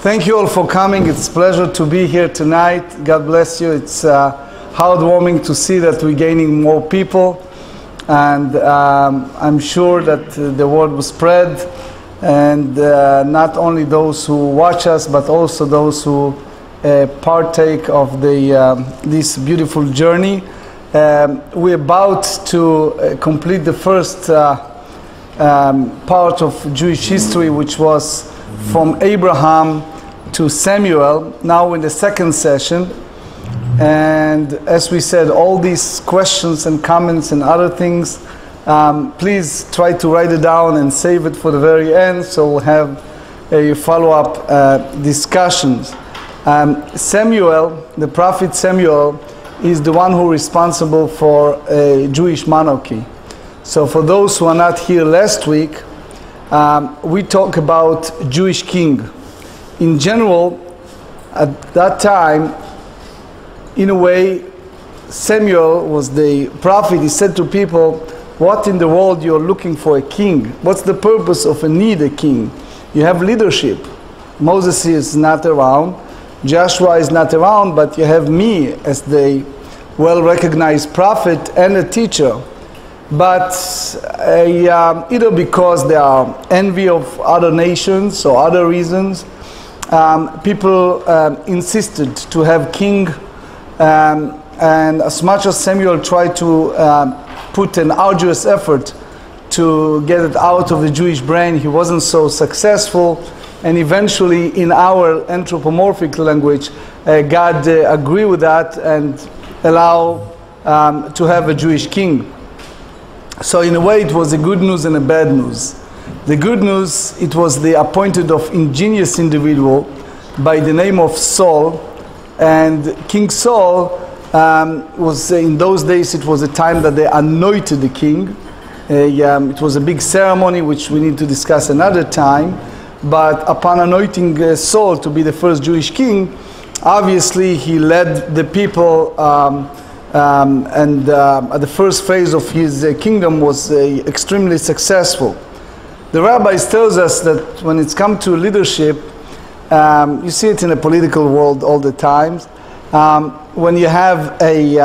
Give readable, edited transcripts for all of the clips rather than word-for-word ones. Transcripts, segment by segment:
Thank you all for coming. It's a pleasure to be here tonight. God bless you. It's heartwarming to see that we're gaining more people. And I'm sure that the word will spread. And not only those who watch us, but also those who partake of this beautiful journey. We're about to complete the first part of Jewish history, which was from Abraham to Samuel, now in the second session. And as we said, all these questions and comments and other things, please try to write it down and save it for the very end, so we'll have a follow-up discussions. Samuel, the prophet Samuel, is the one who is responsible for a Jewish monarchy. So for those who are not here last week, we talk about Jewish king. In general, at that time, in a way, Samuel was the prophet. He said to people, what in the world you're looking for a king? What's the purpose of a king? You have leadership. Moses is not around. Joshua is not around, but you have me as the well-recognized prophet and a teacher. But either because there are envy of other nations or other reasons, people insisted to have king, and as much as Samuel tried to put an arduous effort to get it out of the Jewish brain, he wasn't so successful. And eventually, in our anthropomorphic language, God agreed with that and allowed to have a Jewish king. So in a way, it was a good news and a bad news. The good news, it was the appointed of ingenious individual by the name of Saul. And King Saul was, in those days, it was a time that they anointed the king. It was a big ceremony, which we need to discuss another time. But upon anointing Saul to be the first Jewish king, obviously he led the people, and at the first phase of his kingdom was extremely successful. The rabbis tells us that when it's come to leadership, you see it in the political world all the time. When you have a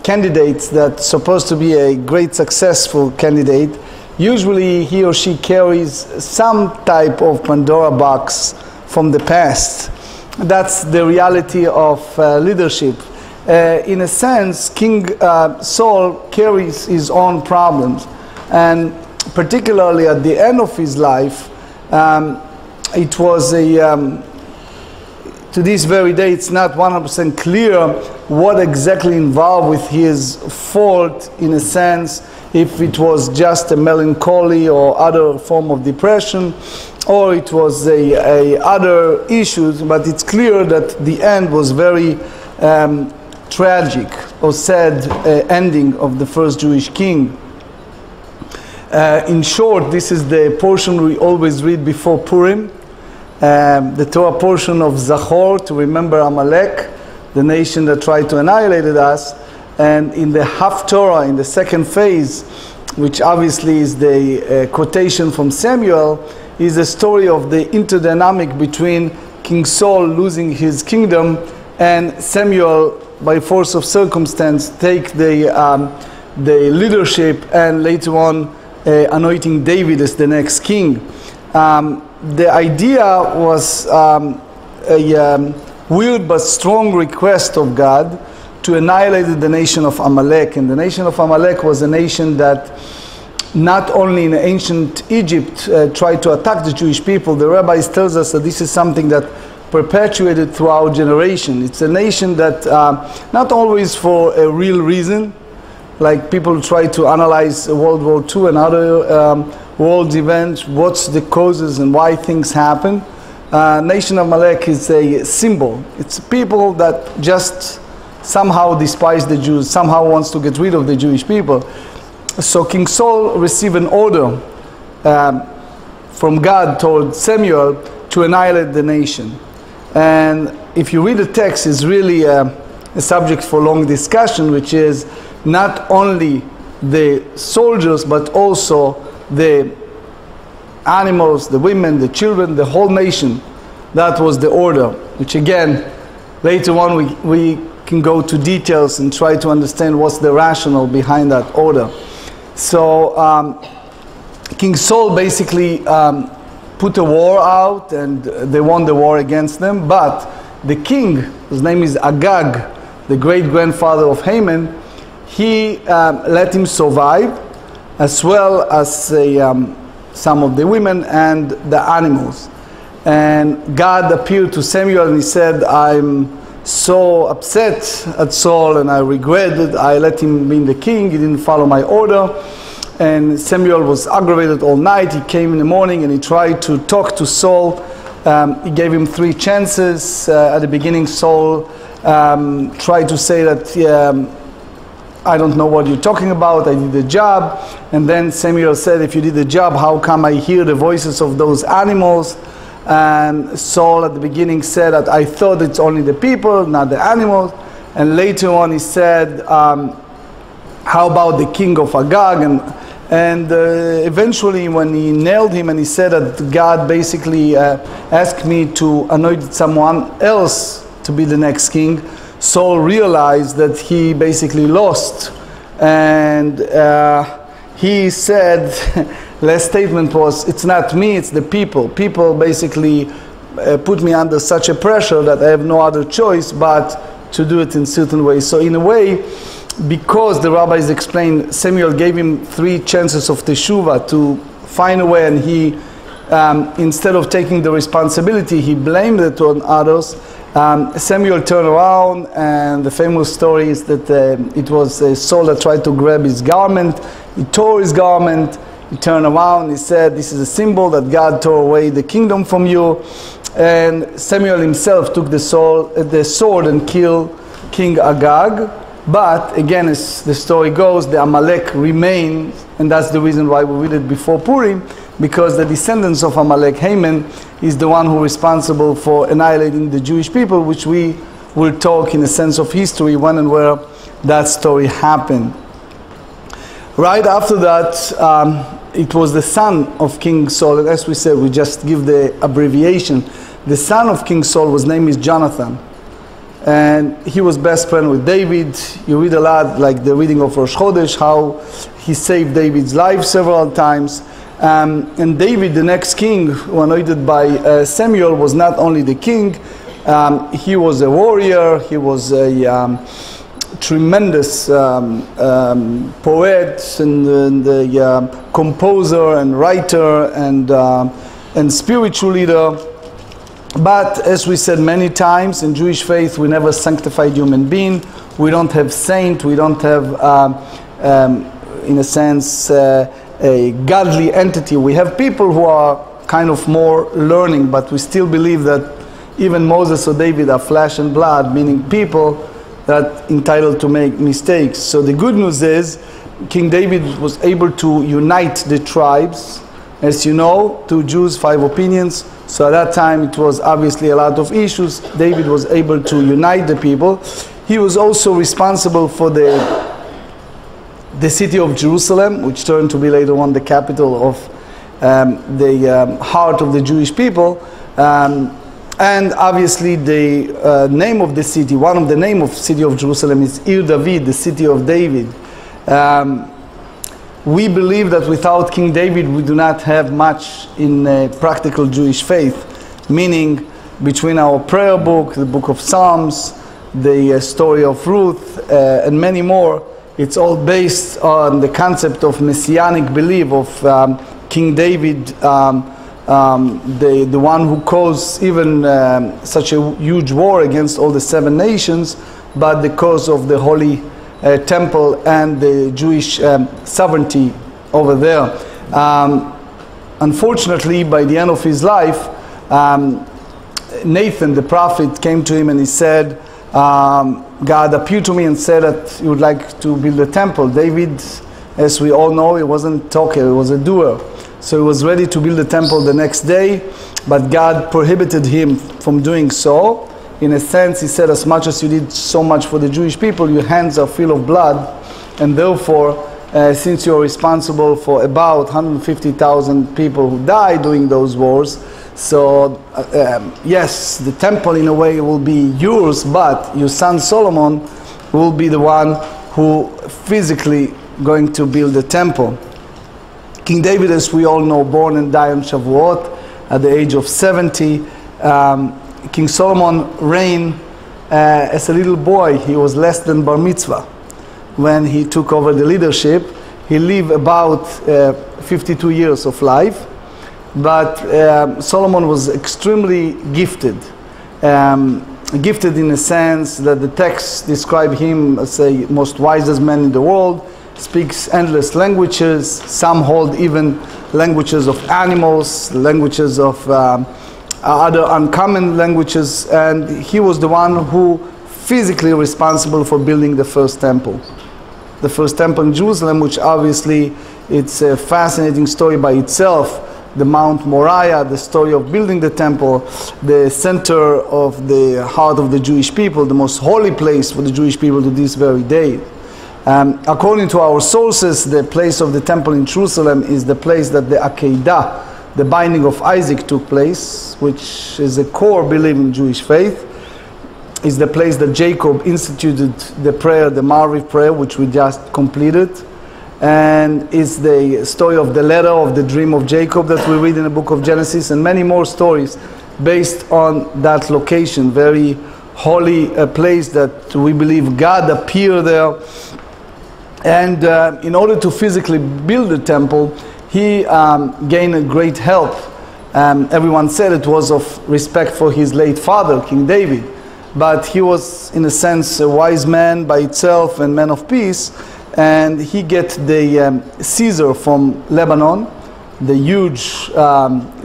candidate that's supposed to be a great successful candidate, usually he or she carries some type of Pandora box from the past. That's the reality of leadership. In a sense, King Saul carries his own problems. And particularly at the end of his life, it was to this very day, it's not 100% clear what exactly involved with his fault, in a sense, if it was just a melancholy or other form of depression, or it was other issues, but it's clear that the end was very tragic or sad ending of the first Jewish king. In short, this is the portion we always read before Purim, the Torah portion of Zachor, to remember Amalek, the nation that tried to annihilate us. And in the Haftorah, in the second phase, which obviously is the quotation from Samuel, is a story of the interdynamic between King Saul losing his kingdom and Samuel, by force of circumstance, take the leadership and later on anointing David as the next king. The idea was a weird but strong request of God to annihilate the nation of Amalek. And the nation of Amalek was a nation that not only in ancient Egypt tried to attack the Jewish people. The rabbis tells us that this is something that perpetuated throughout generation. It's a nation that not always for a real reason, like people try to analyze World War II and other world events, what's the causes and why things happen. Nation of Amalek is a symbol. It's people that just somehow despise the Jews, somehow wants to get rid of the Jewish people. So King Saul received an order from God toward Samuel to annihilate the nation. And if you read the text, it's really a subject for long discussion, which is not only the soldiers, but also the animals, the women, the children, the whole nation That was the order, which again, later on we can go to details and try to understand what's the rationale behind that order. So King Saul basically put a war out, and they won the war against them, but the king, his name is Agag, the great-grandfather of Haman, he let him survive, as well as some of the women and the animals. And God appeared to Samuel and he said, I'm so upset at Saul and I regret that I let him be the king. He didn't follow my order. And Samuel was aggravated all night. He came in the morning and he tried to talk to Saul. He gave him 3 chances. At the beginning, Saul tried to say that, I don't know what you're talking about, I did the job. And then Samuel said, if you did the job, how come I hear the voices of those animals? And Saul at the beginning said that I thought it's only the people, not the animals. And later on he said, how about the king of Agag? And eventually when he nailed him and he said that God basically asked me to anoint someone else to be the next king, Saul realized that he basically lost. And he said, last statement was, it's not me, it's the people. People basically put me under such a pressure that I have no other choice but to do it in certain ways. So in a way, because the rabbis explained, Samuel gave him 3 chances of teshuvah to find a way, and he, instead of taking the responsibility, he blamed it on others. Samuel turned around, and the famous story is that it was Saul that tried to grab his garment. He tore his garment. He turned around, he said, this is a symbol that God tore away the kingdom from you. And Samuel himself took the sword and killed King Agag. But again, as the story goes, the Amalek remained, and that's the reason why we read it before Purim, because the descendants of Amalek, Haman, is the one who is responsible for annihilating the Jewish people, which we will talk in a sense of history when and where that story happened. Right after that, it was the son of King Saul, and as we said, we just give the abbreviation. The son of King Saul, his name is Jonathan, and he was best friend with David. You read a lot, like the reading of Rosh Chodesh, how he saved David's life several times. And David, the next king, who anointed by Samuel, was not only the king, he was a warrior, he was a tremendous poet and composer and writer and spiritual leader. But as we said many times, in Jewish faith we never sanctified human being. We don't have saint, we don't have in a sense a godly entity. We have people who are kind of more learning, but we still believe that even Moses or David are flesh and blood, meaning people that entitled to make mistakes. So the good news is King David was able to unite the tribes. As you know, 2 Jews, 5 opinions. So at that time it was obviously a lot of issues. David was able to unite the people. He was also responsible for the city of Jerusalem, which turned to be later on the capital of the heart of the Jewish people. And obviously the name of the city, one of the name of city of Jerusalem is Ir David, the city of David. We believe that without King David we do not have much in practical Jewish faith, meaning between our prayer book, the book of Psalms, the story of Ruth, and many more, it's all based on the concept of messianic belief of King David, the one who caused even such a huge war against all the 7 nations, but the cause of the holy temple and the Jewish sovereignty over there. Unfortunately, by the end of his life, Nathan the prophet came to him and he said, God appeared to me and said that he would like to build a temple. David, as we all know, he wasn't a talker, he was a doer. So he was ready to build the temple the next day, but God prohibited him from doing so. In a sense, he said, as much as you did so much for the Jewish people, your hands are full of blood, and therefore since you're responsible for about 150,000 people who died during those wars. So yes, the temple in a way will be yours, but your son Solomon will be the one who physically going to build the temple. King David, as we all know, born and died on Shavuot at the age of 70. King Solomon reigned as a little boy. He was less than bar mitzvah when he took over the leadership. He lived about 52 years of life, but Solomon was extremely gifted. Gifted in a sense that the text describe him as the most wisest man in the world, speaks endless languages, some hold even languages of animals, languages of other uncommon languages, and he was the one who physically responsible for building the first temple. The first temple in Jerusalem, which obviously it's a fascinating story by itself. The Mount Moriah, the story of building the temple, the center of the heart of the Jewish people, the most holy place for the Jewish people to this very day. According to our sources, the place of the temple in Jerusalem is the place that the Akedah, the binding of Isaac, took place, which is a core belief in Jewish faith. Is the place that Jacob instituted the prayer, the Ma'ariv prayer, which we just completed, and is the story of the letter of the dream of Jacob that we read in the book of Genesis, and many more stories based on that location, very holy place that we believe God appeared there. And in order to physically build the temple, he gained a great help. Everyone said it was of respect for his late father, King David. But he was, in a sense, a wise man by itself and man of peace. And he get the Caesar from Lebanon, the huge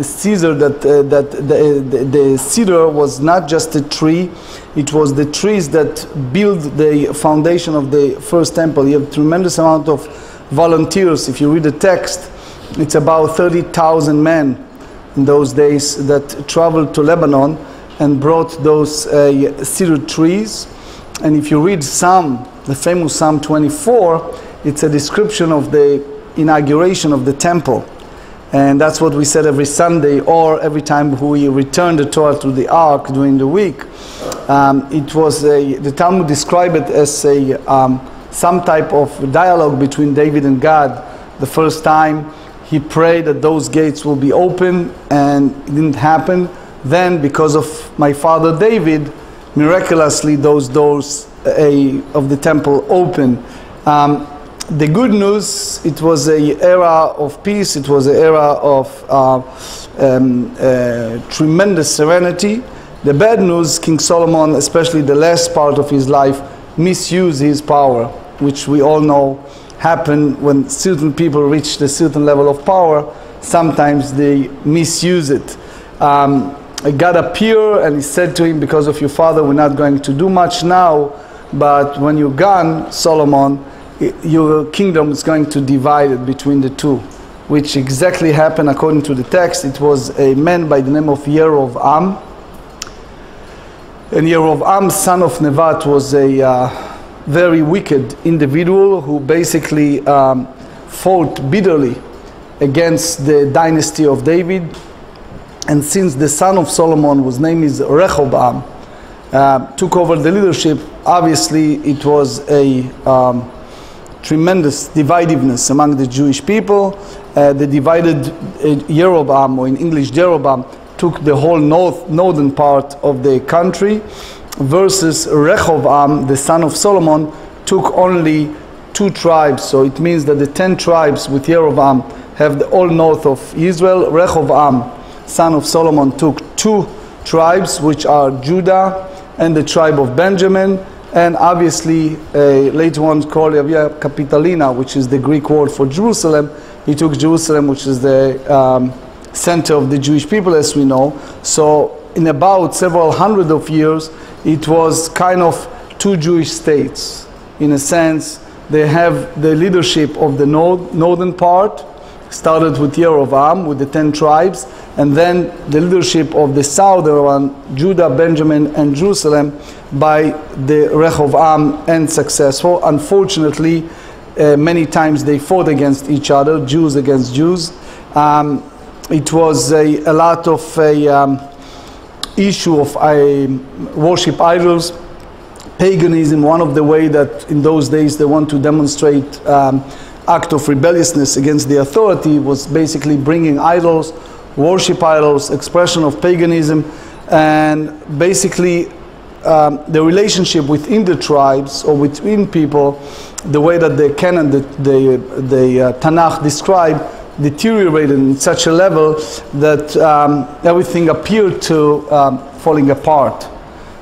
Caesar the cedar was not just a tree, it was the trees that built the foundation of the first temple. You have a tremendous amount of volunteers. If you read the text, it's about 30,000 men in those days that traveled to Lebanon and brought those cedar trees. And if you read the famous Psalm 24, it's a description of the inauguration of the temple. And that's what we said every Sunday, or every time we return the Torah to the ark during the week. It was the Talmud described it as some type of dialogue between David and God. The first time he prayed that those gates will be open, and it didn't happen. Then, because of my father David, miraculously those doors of the temple opened. The good news, it was an era of peace, it was an era of tremendous serenity. The bad news, King Solomon, especially the last part of his life, misused his power, which we all know happen when certain people reach a certain level of power. Sometimes they misuse it. God appeared and he said to him, because of your father, we're not going to do much now, but when you're gone, Solomon, your kingdom is going to divide it between the two, which exactly happened according to the text. It was a man by the name of Yerovam, and Yerovam, son of Nevat, was a very wicked individual who basically fought bitterly against the dynasty of David. And since the son of Solomon, whose name is Rehoboam, took over the leadership, obviously it was a tremendous divisiveness among the Jewish people. The divided Jeroboam, or in English Jeroboam, took the whole northern part of the country, versus Rehoboam, the son of Solomon, took only 2 tribes. So it means that the 10 tribes with Jeroboam have the whole north of Israel. Rehoboam, son of Solomon, took 2 tribes, which are Judah and the tribe of Benjamin, and obviously later on called Capitolina, which is the Greek word for Jerusalem. He took Jerusalem, which is the center of the Jewish people, as we know. So in about several hundred of years, it was kind of 2 Jewish states. In a sense, they have the leadership of the northern part, started with Yerovam, with the 10 tribes, and then the leadership of the southern one, Judah, Benjamin, and Jerusalem, by the Rehoboam and successful. Unfortunately, many times they fought against each other, Jews against Jews. It was a lot of issue of worship idols, paganism. One of the way that in those days they want to demonstrate act of rebelliousness against the authority was basically bringing idols, worship idols, expression of paganism, and basically the relationship within the tribes or within people, the way that the canon, the Tanakh describe, deteriorated in such a level that everything appeared to falling apart.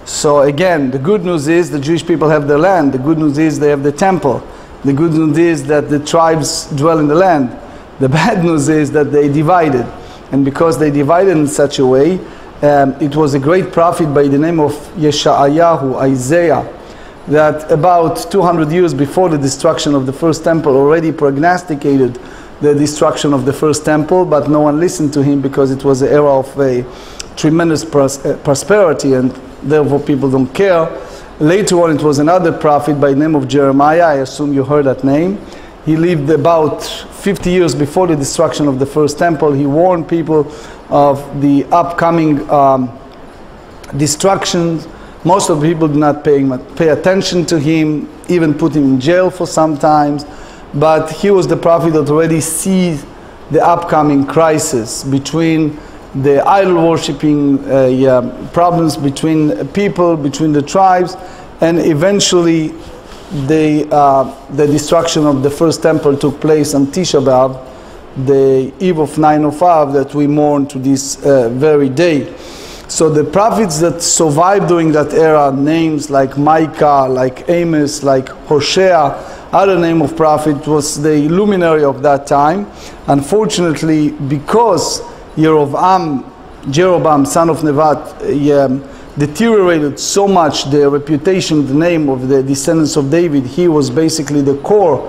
So again, the good news is the Jewish people have their land. The good news is they have the temple. The good news is that the tribes dwell in the land. The bad news is that they divided. And because they divided in such a way, it was a great prophet by the name of Yeshayahu, Isaiah, that about 200 years before the destruction of the first temple already prognosticated the destruction of the first temple, but no one listened to him because it was an era of a tremendous prosperity and therefore people don't care. Later on it was another prophet by the name of Jeremiah. I assume you heard that name. He lived about 50 years before the destruction of the first temple. He warned people of the upcoming destruction. Most of the people did not pay attention to him, even put him in jail for some times. But he was the prophet that already sees the upcoming crisis between the idol worshipping problems between people, between the tribes, and eventually the destruction of the first temple took place on Tisha B'Av, the eve of 9 of Av that we mourn to this very day. So the prophets that survived during that era, names like Micah, like Amos, like Hosea, other name of prophet, was the luminary of that time. Unfortunately, because Jeroboam, son of Nevat, deteriorated so much the reputation, the name of the descendants of David, he was basically the core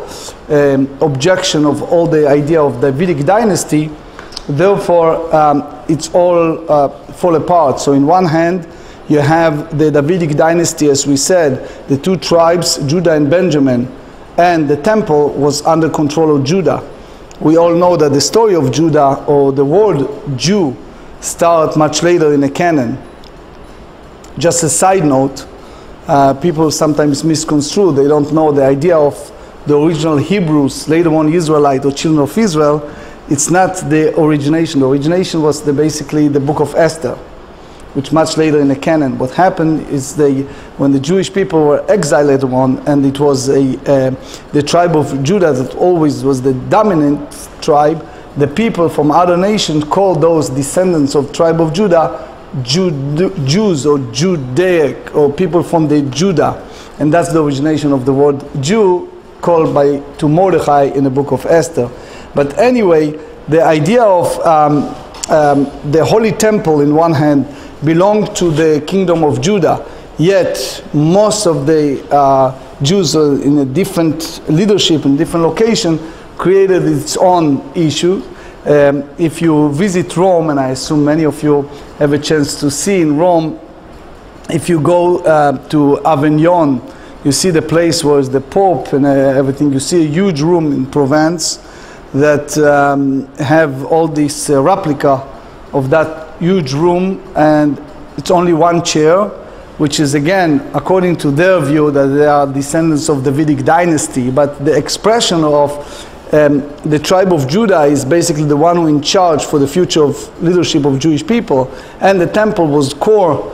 objection of all the idea of Davidic dynasty. Therefore, it's all fall apart. So in one hand, you have the Davidic dynasty, as we said, the two tribes, Judah and Benjamin, and the temple was under control of Judah. We all know that the story of Judah, or the word Jew, started much later in the canon. Just a side note, people sometimes misconstrue. They don't know the idea of the original Hebrews, later on Israelite or children of Israel. It's not the origination. The origination was basically the book of Esther, which much later in the canon. What happened is when the Jewish people were exiled later on, and it was the tribe of Judah that always was the dominant tribe, the people from other nations called those descendants of tribe of Judah Jews or Judaic, or people from the Judah. And that's the origination of the word Jew, called to Mordechai in the book of Esther. But anyway, the idea of the Holy Temple in one hand belonged to the kingdom of Judah, yet most of the Jews in a different leadership, in different location, created its own issue. If you visit Rome, and I assume many of you have a chance to see in Rome, if you go to Avignon, you see the place where the Pope and everything. You see a huge room in Provence that have all this replica of that huge room, and it's only one chair, which is again, according to their view, that they are descendants of the Davidic dynasty. But the expression of the tribe of Judah is basically the one who in charge for the future of leadership of Jewish people, and the temple was core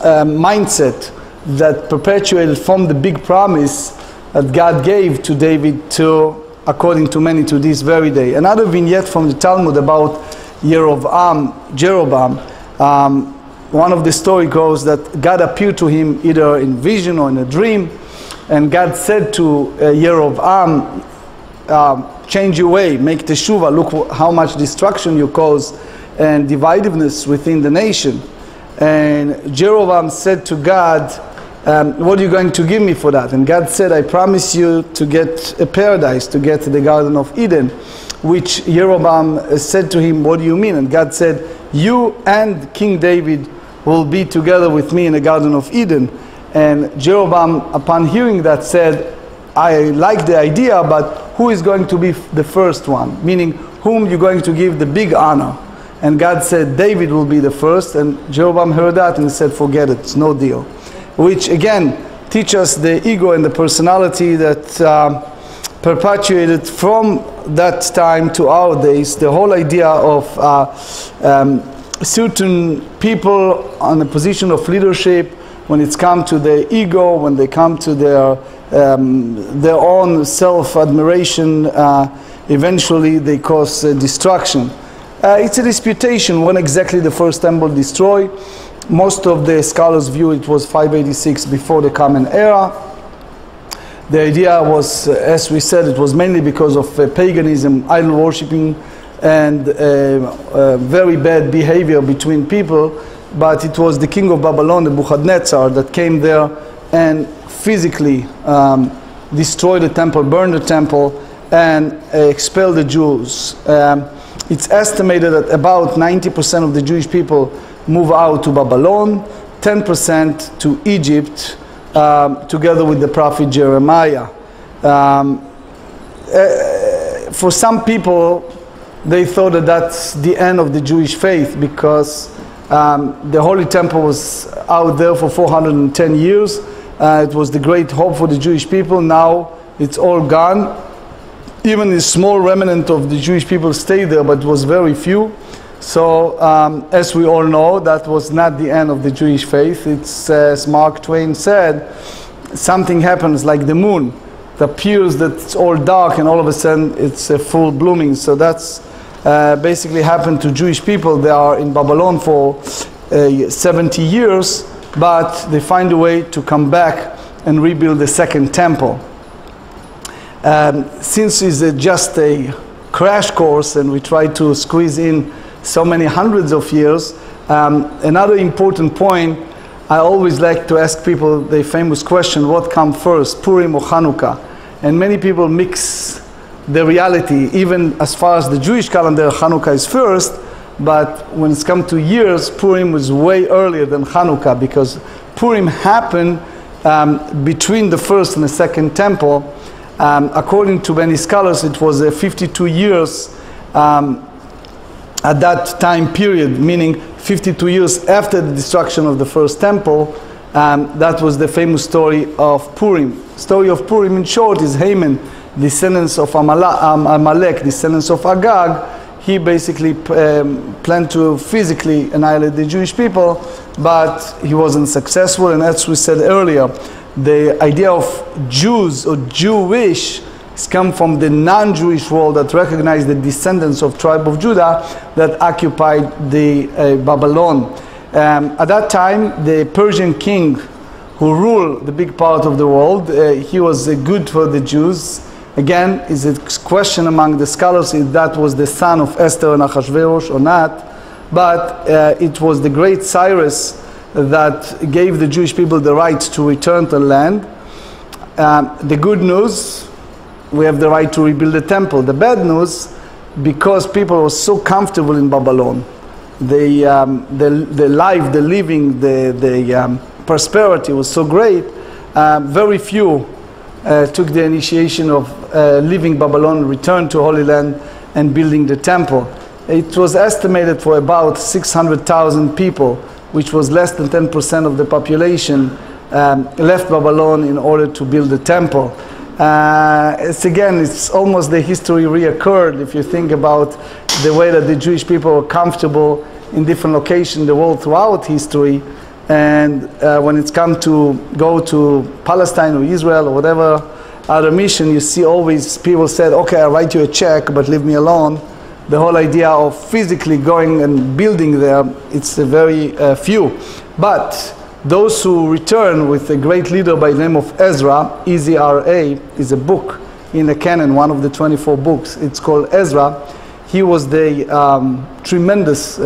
mindset that perpetuated from the big promise that God gave to David to, according to many, to this very day. Another vignette from the Talmud about Jeroboam. One of the story goes that God appeared to him either in vision or in a dream, and God said to Jeroboam, change your way, make teshuvah, look how much destruction you cause and divisiveness within the nation. And Jeroboam said to God, what are you going to give me for that? And God said, I promise you to get a paradise, to get the Garden of Eden. Which Jeroboam said to him, what do you mean? And God said, you and King David will be together with me in the Garden of Eden. And Jeroboam, upon hearing that, said, I like the idea, but who is going to be the first one? Meaning, whom you're going to give the big honor? And God said, David will be the first, and Jeroboam heard that and he said, forget it, it's no deal. Which again, teaches the ego and the personality that perpetuated from that time to our days, the whole idea of certain people on a position of leadership, when it's come to their ego, when they come to their own self-admiration, eventually they cause destruction. It's a disputation when exactly the first temple destroyed. Most of the scholars view it was 586 before the Common Era. The idea was, as we said, it was mainly because of paganism, idol worshipping, and very bad behavior between people. But it was the king of Babylon, Nebuchadnezzar, that came there and physically destroyed the temple, burned the temple, and expelled the Jews. It's estimated that about 90% of the Jewish people move out to Babylon, 10% to Egypt, together with the prophet Jeremiah. For some people, they thought that that's the end of the Jewish faith, because the Holy Temple was out there for 410 years. It was the great hope for the Jewish people. Now it's all gone. Even a small remnant of the Jewish people stayed there, but it was very few. So, as we all know, that was not the end of the Jewish faith. It's, as Mark Twain said, something happens like the moon. It appears that it's all dark and all of a sudden it's full blooming. So that's basically happened to Jewish people. They are in Babylon for 70 years, but they find a way to come back and rebuild the second temple. Since it's just a crash course and we try to squeeze in so many hundreds of years, another important point, I always like to ask people the famous question, what comes first, Purim or Hanukkah? And many people mix the reality. Even as far as the Jewish calendar, Hanukkah is first, but when it's come to years, Purim was way earlier than Hanukkah, because Purim happened between the first and the second temple. According to many scholars, it was 52 years at that time period, meaning 52 years after the destruction of the first temple. That was the famous story of Purim. Story of Purim, in short, is Haman, descendants of Amalek, descendants of Agag. He basically planned to physically annihilate the Jewish people, but he wasn't successful. And as we said earlier, the idea of Jews or Jewish has come from the non-Jewish world that recognized the descendants of tribe of Judah that occupied the Babylon. At that time, the Persian king who ruled the big part of the world, he was good for the Jews. Again, is a question among the scholars if that was the son of Esther and Achashverosh or not, but it was the great Cyrus that gave the Jewish people the right to return to the land. The good news, we have the right to rebuild the temple. The bad news, because people were so comfortable in Babylon, the life, the living, the prosperity was so great, very few took the initiation of leaving Babylon, returned to Holy Land and building the temple. It was estimated for about 600,000 people, which was less than 10% of the population, left Babylon in order to build the temple. It's almost the history reoccurred if you think about the way that the Jewish people were comfortable in different locations in the world throughout history. And when it's come to go to Palestine or Israel or whatever other mission, you see always people said, okay, I'll write you a check, but leave me alone. The whole idea of physically going and building there, it's very few. But those who return with a great leader by the name of Ezra, Ezra, is a book in the canon, one of the 24 books. It's called Ezra. He was the tremendous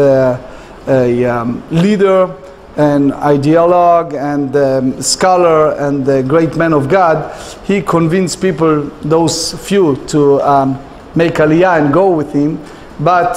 leader and ideologue and scholar and the great man of God. He convinced people, those few, to make aliyah and go with him, but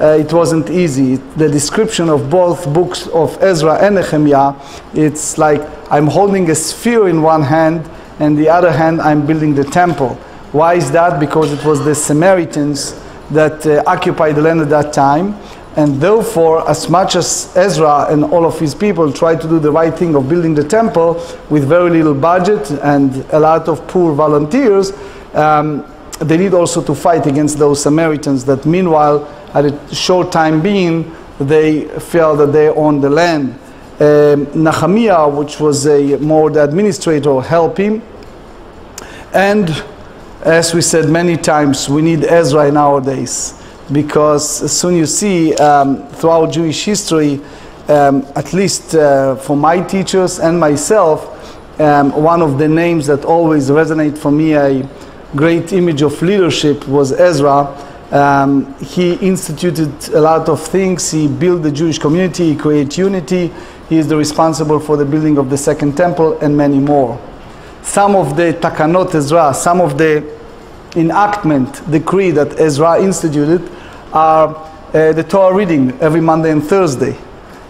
it wasn't easy. The description of both books of Ezra and Nehemiah, it's like I'm holding a sphere in one hand and the other hand I'm building the temple. Why is that? Because it was the Samaritans that occupied the land at that time, and therefore, as much as Ezra and all of his people tried to do the right thing of building the temple with very little budget and a lot of poor volunteers, they need also to fight against those Samaritans that meanwhile, at a short time being, they felt that they owned the land. Nehemiah, which was more the administrator, helped him. And as we said many times, we need Ezra nowadays, because soon you see throughout Jewish history, at least for my teachers and myself, one of the names that always resonate for me, a great image of leadership, was Ezra. He instituted a lot of things. He built the Jewish community, he created unity. He is the responsible for the building of the second temple and many more. Some of the takanot Ezra, some of the enactment, decree that Ezra instituted are the Torah reading every Monday and Thursday.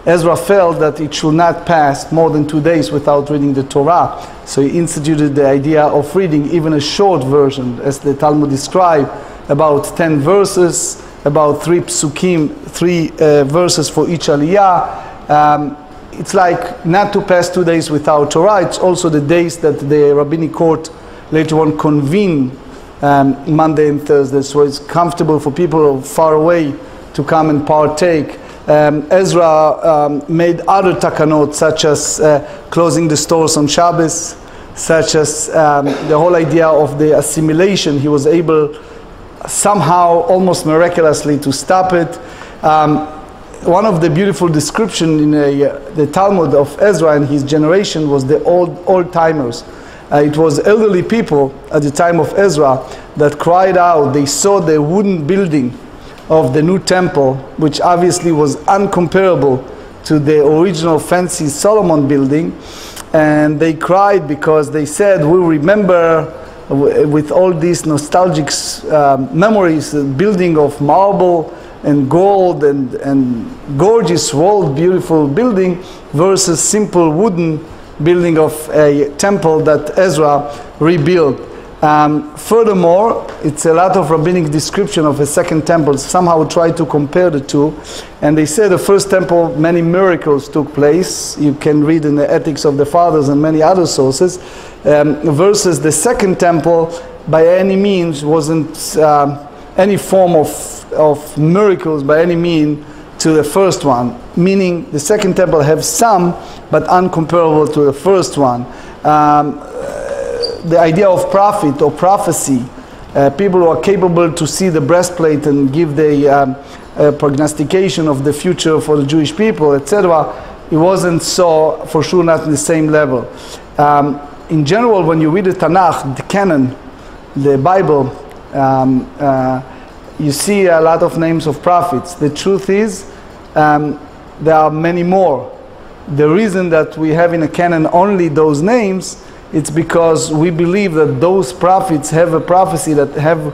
Ezra felt that it should not pass more than 2 days without reading the Torah. So he instituted the idea of reading even a short version, as the Talmud describes, about 10 verses, about 3 psukim, 3 verses for each aliyah. It's like not to pass 2 days without Torah. It's also the days that the rabbinic court later on convened, Monday and Thursday, so it's comfortable for people far away to come and partake. Ezra made other takanot, such as closing the stores on Shabbos, such as the whole idea of the assimilation. He was able somehow, almost miraculously, to stop it. One of the beautiful descriptions in the Talmud of Ezra and his generation was the old-timers. It was elderly people at the time of Ezra that cried out. They saw the wooden building of the new temple, which obviously was uncomparable to the original fancy Solomon building, and they cried because they said, we remember with all these nostalgic memories, the building of marble and gold and gorgeous walled beautiful building versus simple wooden building of a temple that Ezra rebuilt. Furthermore, it's a lot of rabbinic description of a second temple, somehow try to compare the two, and they say the first temple, many miracles took place. You can read in the Ethics of the Fathers and many other sources, versus the second temple by any means wasn't any form of miracles by any means to the first one, meaning the second temple have some but uncomparable to the first one. The idea of prophet or prophecy, people who are capable to see the breastplate and give the prognostication of the future for the Jewish people, etc., it wasn't so, for sure not in the same level. In general, when you read the Tanakh, the canon, the Bible, you see a lot of names of prophets. The truth is, there are many more. The reason that we have in a canon only those names, it's because we believe that those prophets have a prophecy that have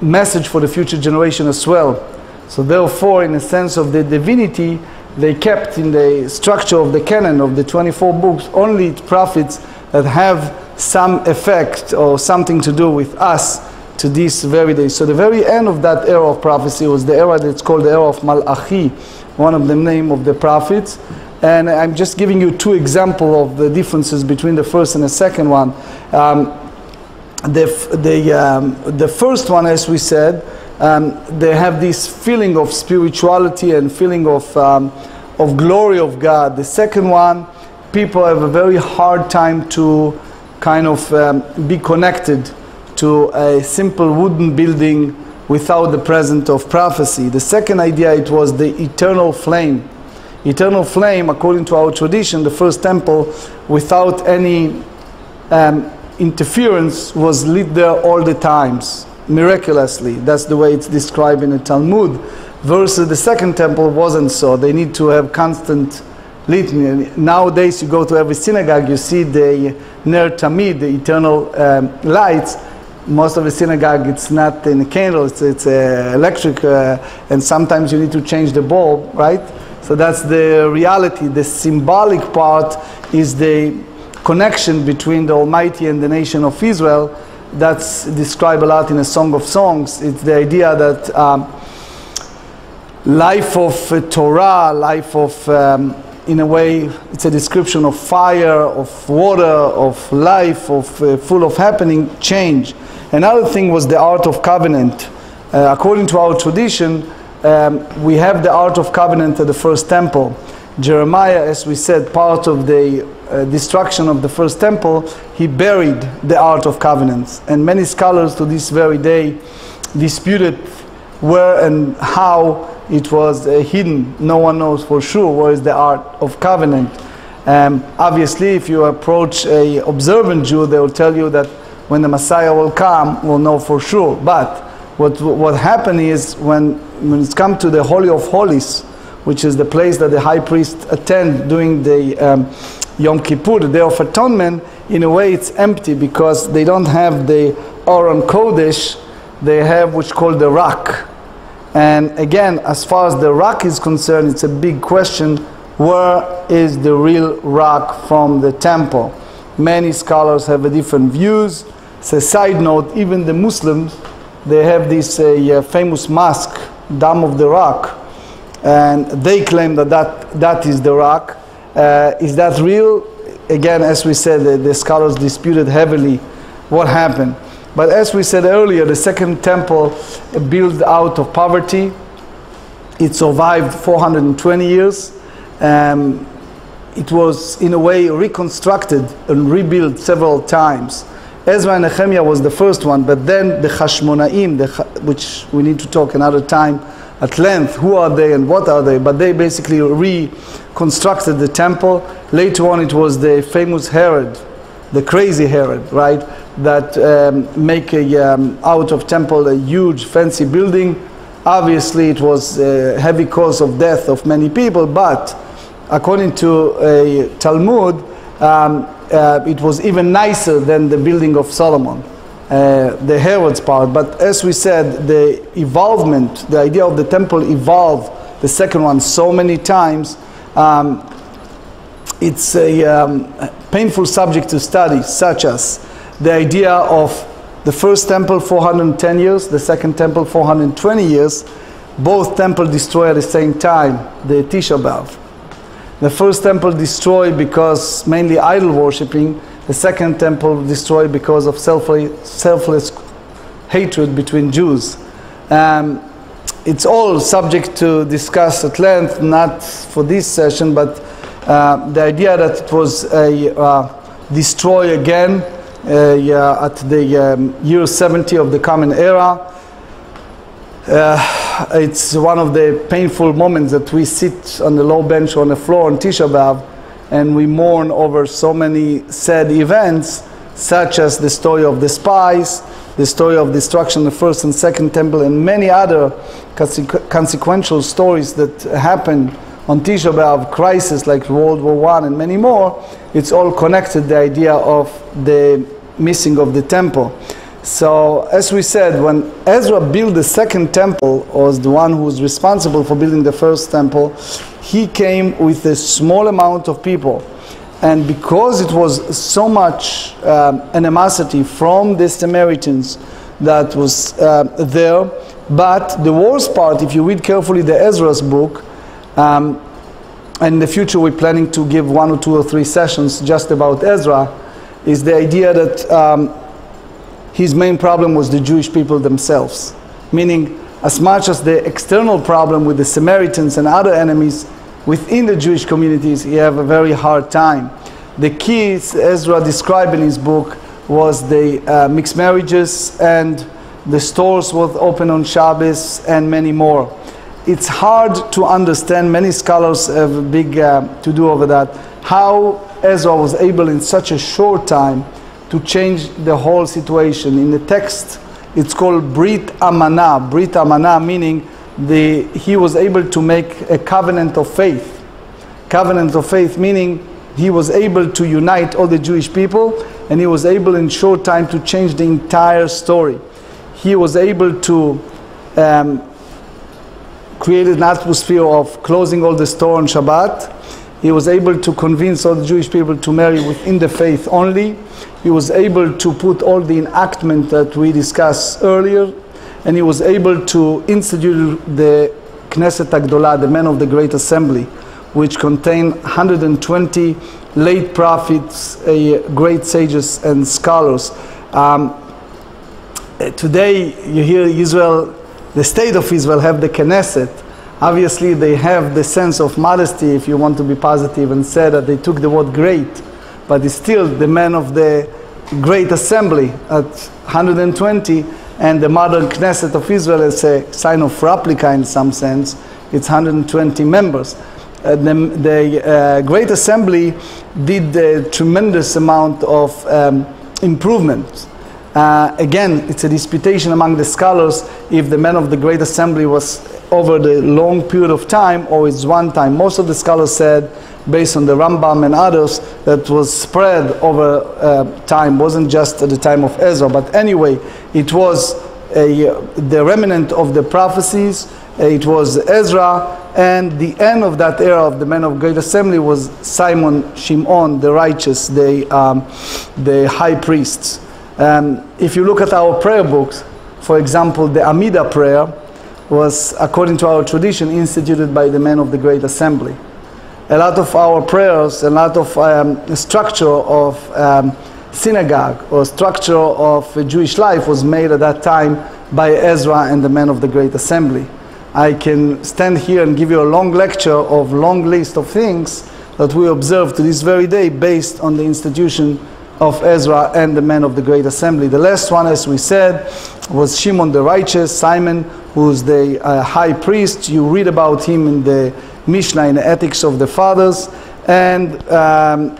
message for the future generation as well. So therefore, in a sense of the divinity, they kept in the structure of the canon of the 24 books only prophets that have some effect or something to do with us to this very day. So the very end of that era of prophecy was the era that's called the era of Monarchy, one of the name of the prophets. And I'm just giving you two examples of the differences between the first and the second one. The first one, as we said, they have this feeling of spirituality and feeling of glory of God. The second one, people have a very hard time to kind of be connected to a simple wooden building without the presence of prophecy. The second idea, it was the eternal flame. Eternal flame, according to our tradition, the first temple, without any interference, was lit there all the times, miraculously. That's the way it's described in the Talmud. Versus the second temple wasn't so. They need to have constant litany. Nowadays, you go to every synagogue, you see the Ner Tamid, the eternal lights. Most of the synagogue, it's not in a candle, it's electric, and sometimes you need to change the bulb, right? So that's the reality. The symbolic part is the connection between the Almighty and the nation of Israel. That's described a lot in a Song of Songs. It's the idea that life of Torah, life of, in a way, it's a description of fire, of water, of life, of full of happening, change. Another thing was the art of covenant. According to our tradition, we have the art of covenant at the first temple. Jeremiah, as we said, part of the destruction of the first temple, he buried the art of covenants. And many scholars to this very day disputed where and how it was hidden. No one knows for sure where is the art of covenant. Obviously, if you approach an observant Jew, they will tell you that when the Messiah will come, we'll know for sure. But what happened is when it's come to the Holy of Holies, which is the place that the high priest attend during the Yom Kippur, the Day of Atonement, in a way it's empty because they don't have the Aron Kodesh, they have what's called the rock. And again, as far as the rock is concerned, it's a big question, where is the real rock from the temple? Many scholars have different views. As a side note, even the Muslims, they have this famous mosque, Dome of the Rock, and they claim that is the rock. Is that real? Again, as we said, the scholars disputed heavily what happened. But as we said earlier, the second temple built out of poverty. It survived 420 years. It was, in a way, reconstructed and rebuilt several times. Ezra and Nehemiah was the first one, but then the Hashmonaim, which we need to talk another time at length, who are they and what are they, but they basically reconstructed the temple. Later on it was the famous Herod, the crazy Herod, right, that make out of temple a huge fancy building. Obviously it was a heavy cause of death of many people, but according to a Talmud, it was even nicer than the building of Solomon, the Herod's part. But as we said, the evolvement, the idea of the temple evolved, the second one, so many times. It's a painful subject to study, such as the idea of the first temple 410 years, the second temple 420 years, both temples destroyed at the same time, the Tisha B'Av. The first temple destroyed because mainly idol worshipping, the second temple destroyed because of selfless hatred between Jews. It's all subject to discuss at length, not for this session, but the idea that it was destroyed again at the year 70 of the Common Era. It's one of the painful moments that we sit on the low bench on the floor on Tisha B'Av and we mourn over so many sad events, such as the story of the spies, the story of destruction of the first and second temple, and many other consequential stories that happened on Tisha B'Av, crisis like World War I and many more. It's all connected, the idea of the missing of the temple. So as we said, when Ezra built the second temple, or was the one who was responsible for building the first temple, he came with a small amount of people. And because it was so much animosity from the Samaritans that was there, but the worst part, if you read carefully the Ezra's book, and in the future we're planning to give 1 or 2 or 3 sessions just about Ezra, is the idea that his main problem was the Jewish people themselves. Meaning, as much as the external problem with the Samaritans and other enemies within the Jewish communities, he had a very hard time. The key, Ezra described in his book, was the mixed marriages and the stores were open on Shabbos and many more. It's hard to understand, many scholars have a big to do over that, how Ezra was able in such a short time to change the whole situation. In the text, it's called Brit Amanah. Brit Amanah meaning he was able to make a covenant of faith. Covenant of faith meaning he was able to unite all the Jewish people, and he was able in short time to change the entire story. He was able to create an atmosphere of closing all the store on Shabbat. He was able to convince all the Jewish people to marry within the faith only. He was able to put all the enactment that we discussed earlier, and he was able to institute the Knesset Agdula, the men of the Great Assembly, which contained 120 late prophets, great sages and scholars. Today you hear Israel, the state of Israel, have the Knesset. Obviously they have the sense of modesty, if you want to be positive, and said that they took the word great, but it's still the men of the Great Assembly at 120, and the modern Knesset of Israel is a sign of replica in some sense. It's 120 members. The Great Assembly did a tremendous amount of improvement. Again, it's a disputation among the scholars if the men of the Great Assembly was over the long period of time or it's one time. Most of the scholars said, based on the Rambam and others, that was spread over time, wasn't just at the time of Ezra. But anyway, it was the remnant of the prophecies. It was Ezra, and the end of that era of the men of Great Assembly was Simon Shimon, the righteous, the high priests. If you look at our prayer books, for example, the Amida prayer was, according to our tradition, instituted by the men of the Great Assembly. A lot of our prayers, a lot of structure of synagogue or structure of Jewish life was made at that time by Ezra and the men of the Great Assembly. I can stand here and give you a long lecture of long list of things that we observe to this very day based on the institution of Ezra and the men of the Great Assembly. The last one, as we said, was Shimon the righteous, Simon, who's the high priest. You read about him in the Mishnah, in the Ethics of the Fathers, and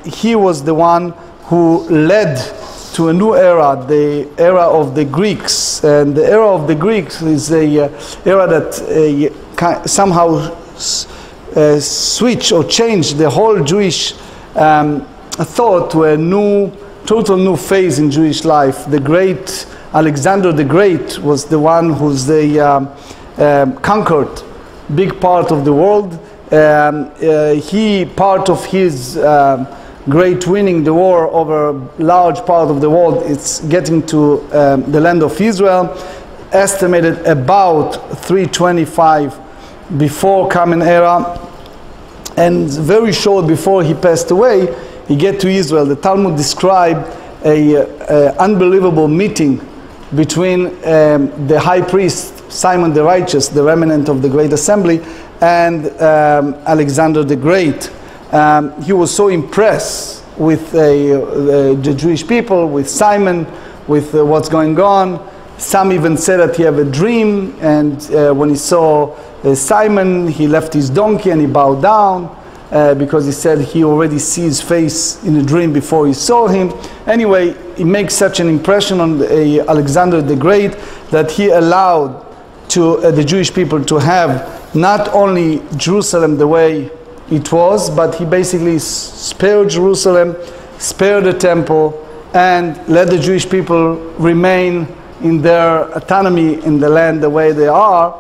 he was the one who led to a new era, the era of the Greeks. And the era of the Greeks is a era that somehow switched or changed the whole Jewish thought to a total new phase in Jewish life. The great Alexander the Great was the one who's conquered big part of the world. Part of his great winning the war over a large part of the world, it's getting to the land of Israel, estimated about 325 before Common Era, and very short before he passed away, he get to Israel. The Talmud described a unbelievable meeting between the high priest Simon the Righteous, the remnant of the Great Assembly, and Alexander the Great. He was so impressed with the Jewish people, with Simon, with what's going on. Some even said that he had a dream, and when he saw Simon, he left his donkey and he bowed down because he said he already sees his face in a dream before he saw him. Anyway, he makes such an impression on Alexander the Great that he allowed to the Jewish people to have not only Jerusalem the way it was, but he basically spared Jerusalem, spared the temple, and let the Jewish people remain in their autonomy in the land the way they are.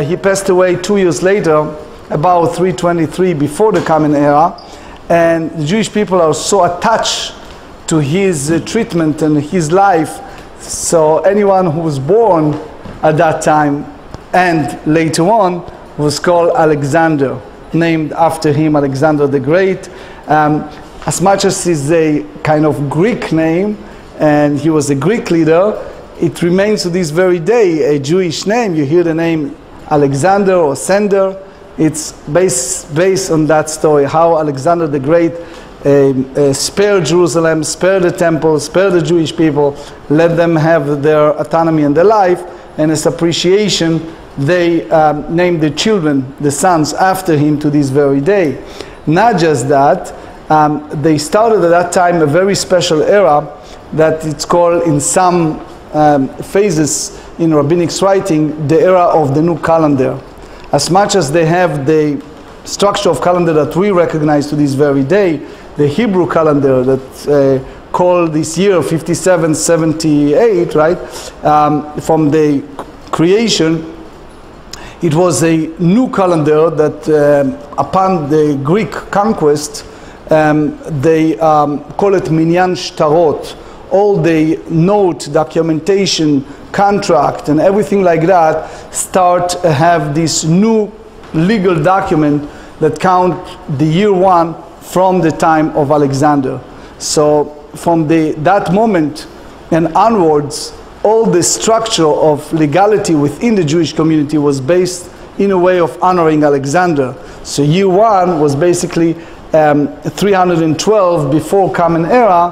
He passed away 2 years later, about 323 before the Common Era, and the Jewish people are so attached to his treatment and his life. So anyone who was born at that time and later on was called Alexander, named after him, Alexander the Great. As much as he's a kind of Greek name and he was a Greek leader, it remains to this very day a Jewish name. You hear the name Alexander or Sender. It's based on that story, how Alexander the Great spared Jerusalem, spared the temple, spared the Jewish people, let them have their autonomy and their life, and as appreciation they named the children, the sons, after him to this very day. Not just that, they started at that time a very special era that it's called in some phases in rabbinic writing the era of the new calendar. As much as they have the structure of calendar that we recognize to this very day, the Hebrew calendar that called this year 5778, right, from the creation, It was a new calendar that upon the Greek conquest, they call it Minyan Shtarot. All the note, documentation, contract, and everything like that start have this new legal document that count the year 1 from the time of Alexander. So from that moment and onwards, all the structure of legality within the Jewish community was based in a way of honoring Alexander. So year 1 was basically 312 before Common Era,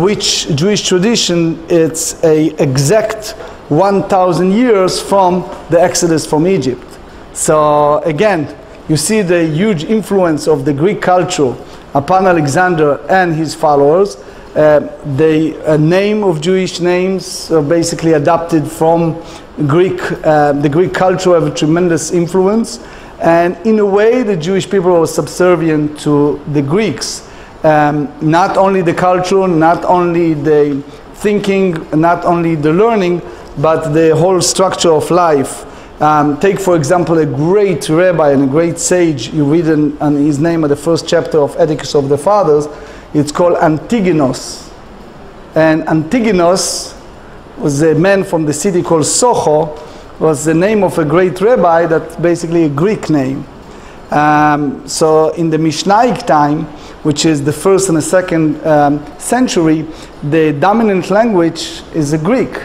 which Jewish tradition, it's a exact 1,000 years from the Exodus from Egypt. So again, you see the huge influence of the Greek culture upon Alexander and his followers. The name of Jewish names are basically adopted from Greek. The Greek culture have a tremendous influence, and in a way the Jewish people were subservient to the Greeks. Not only the culture, not only the thinking, not only the learning, but the whole structure of life. Take for example a great rabbi and a great sage, you read on his name at the first chapter of Ethics of the Fathers. It's called Antigonos. And Antigonos was a man from the city called Soho, was the name of a great rabbi, that's basically a Greek name. So in the Mishnaic time, which is the 1st and the 2nd century, the dominant language is a Greek.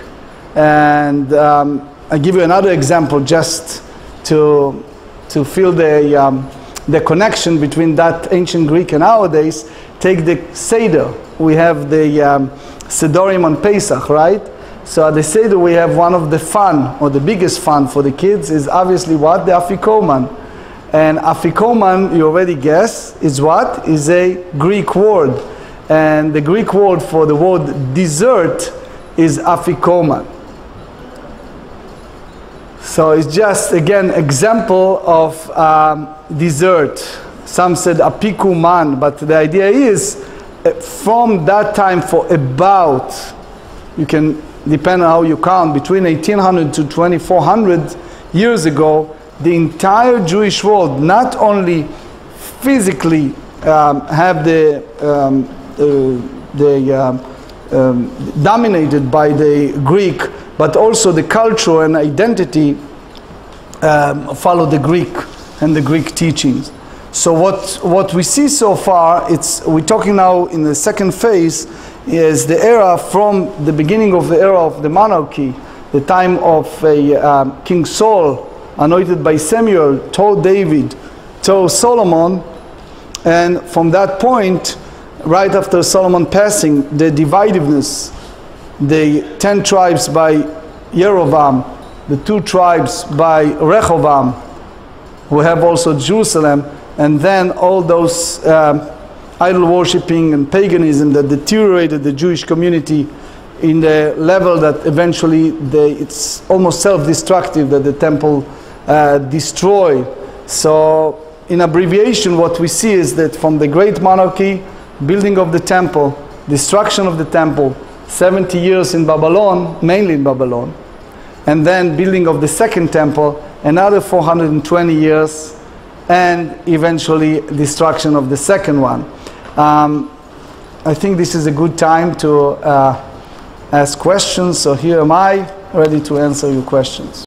And I'll give you another example just to feel the connection between that ancient Greek and nowadays. Take the Seder. We have the Sedorim on Pesach, right? So at the Seder we have one of the fun, or the biggest fun for the kids is obviously what? The Afikoman. And Afikoman, you already guess, is what? Is a Greek word. And the Greek word for the word dessert is Afikoman. So it's just, again, example of dessert. Some said apikuman, but the idea is from that time for about, you can depend on how you count, between 1800 to 2400 years ago, the entire Jewish world not only physically have dominated by the Greek, but also the culture and identity follow the Greek and the Greek teachings. So what we see so far, we're talking now in the second phase, is the era from the beginning of the era of the monarchy, the time of King Saul, anointed by Samuel, told David, told Solomon, and from that point, right after Solomon passing, the divisiveness, the 10 tribes by Yerovam, the 2 tribes by Rehoboam, who have also Jerusalem, and then all those idol worshipping and paganism that deteriorated the Jewish community in the level that eventually it's almost self-destructive that the temple destroyed. So in abbreviation, what we see is that from the great monarchy, building of the temple, destruction of the temple, 70 years in Babylon, mainly in Babylon, and then building of the second temple, another 420 years, and eventually destruction of the second one. I think this is a good time to ask questions, so here am I, ready to answer your questions.